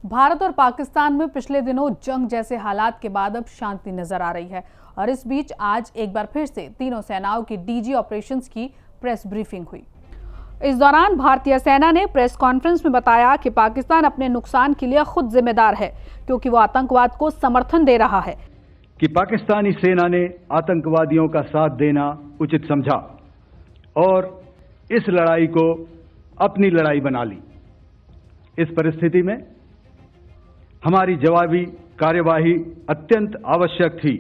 भारत और पाकिस्तान में पिछले दिनों जंग जैसे हालात के बाद अब शांति नजर आ रही है और इस बीच आज एक बार फिर से तीनों सेनाओं की डीजी ऑपरेशंस की प्रेस ब्रीफिंग हुई। इस दौरान भारतीय सेना ने प्रेस कॉन्फ्रेंस में बताया कि पाकिस्तान अपने नुकसान के लिए खुद जिम्मेदार है क्योंकि वो आतंकवाद को समर्थन दे रहा है कि पाकिस्तानी सेना ने आतंकवादियों का साथ देना उचित समझा और इस लड़ाई को अपनी लड़ाई बना ली। इस परिस्थिति में हमारी जवाबी कार्यवाही अत्यंत आवश्यक थी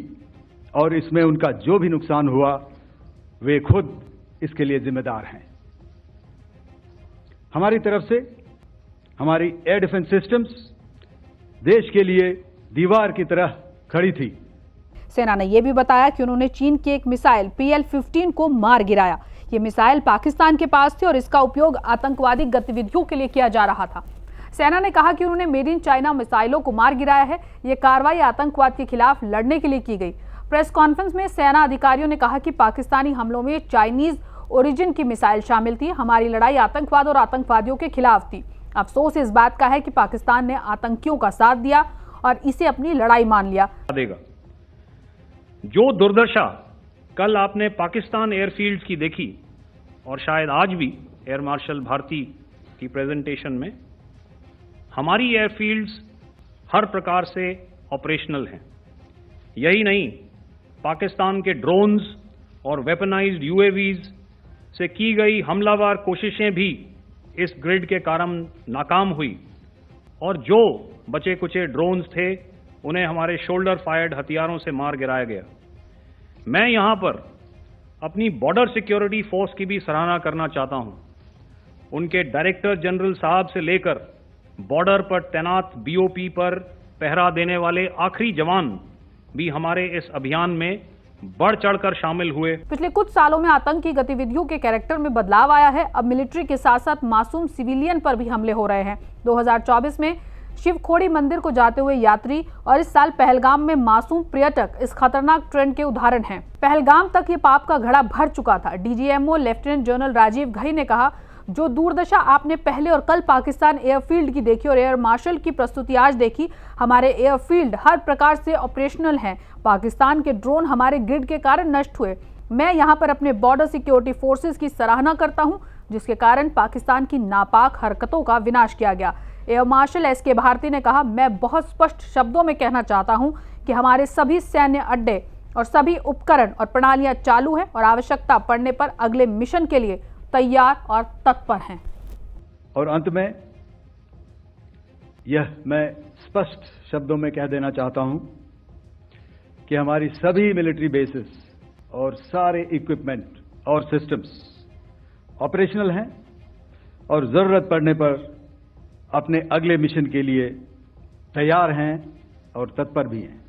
और इसमें उनका जो भी नुकसान हुआ वे खुद इसके लिए जिम्मेदार हैं। हमारी तरफ से हमारी एयर डिफेंस सिस्टम्स देश के लिए दीवार की तरह खड़ी थी। सेना ने यह भी बताया कि उन्होंने चीन की एक मिसाइल PL-15 को मार गिराया। ये मिसाइल पाकिस्तान के पास थी और इसका उपयोग आतंकवादी गतिविधियों के लिए किया जा रहा था। सेना ने कहा कि उन्होंने मेड इन चाइना मिसाइलों को मार गिराया है। ये कार्रवाई आतंकवाद के खिलाफ लड़ने के लिए की गई। प्रेस कॉन्फ्रेंस में सेना अधिकारियों ने कहा कि पाकिस्तानी हमलों में चाइनीज ओरिजिन की मिसाइल शामिल थी। हमारी लड़ाई आतंकवाद और आतंकवादियों के खिलाफ थी। अफसोस इस बात का है कि पाकिस्तान ने आतंकियों का साथ दिया और इसे अपनी लड़ाई मान लिया। जो दुर्दशा कल आपने पाकिस्तान एयरफील्ड्स की देखी और शायद आज भी एयर मार्शल भारती की प्रेजेंटेशन में, हमारी एयरफील्ड्स हर प्रकार से ऑपरेशनल हैं। यही नहीं, पाकिस्तान के ड्रोन्स और वेपनाइज्ड UAVs से की गई हमलावर कोशिशें भी इस ग्रिड के कारण नाकाम हुई और जो बचे कुचे ड्रोन्स थे उन्हें हमारे शोल्डर फायर्ड हथियारों से मार गिराया गया। मैं यहां पर अपनी बॉर्डर सिक्योरिटी फोर्स की भी सराहना करना चाहता हूं। उनके डायरेक्टर जनरल साहब से लेकर बॉर्डर पर तैनात BOP पर पहरा देने वाले आखिरी जवान भी हमारे इस अभियान में बढ़ चढ़कर शामिल हुए। पिछले कुछ सालों में आतंकी गतिविधियों के कैरेक्टर में बदलाव आया है। अब मिलिट्री के साथ साथ मासूम सिविलियन पर भी हमले हो रहे हैं। 2024 में शिवखोड़ी मंदिर को जाते हुए यात्री और इस साल पहलगाम में मासूम पर्यटक इस खतरनाक ट्रेंड के उदाहरण हैं। पहलगाम तक ये पाप का घड़ा भर चुका था। DGMO lieutenant general Rajeev Ghai ने कहा, जो दुर्दशा आपने पहले और कल पाकिस्तान एयरफील्ड की देखी और एयर मार्शल की प्रस्तुति आज देखी, हमारे एयरफील्ड हर प्रकार से ऑपरेशनल हैं। पाकिस्तान के ड्रोन हमारे ग्रिड के कारण नष्ट हुए। मैं यहां पर अपने बॉर्डर सिक्योरिटी फोर्सेस की सराहना करता हूं, जिसके कारण पाकिस्तान की नापाक हरकतों का विनाश किया गया। एयर मार्शल SK भारती ने कहा, मैं बहुत स्पष्ट शब्दों में कहना चाहता हूं कि हमारे सभी सैन्य अड्डे और सभी उपकरण और प्रणालियां चालू हैं और आवश्यकता पड़ने पर अगले मिशन के लिए तैयार और तत्पर हैं। और अंत में यह मैं स्पष्ट शब्दों में कह देना चाहता हूं कि हमारी सभी मिलिट्री बेसिस और सारे इक्विपमेंट और सिस्टम्स ऑपरेशनल हैं और जरूरत पड़ने पर अपने अगले मिशन के लिए तैयार हैं और तत्पर भी हैं।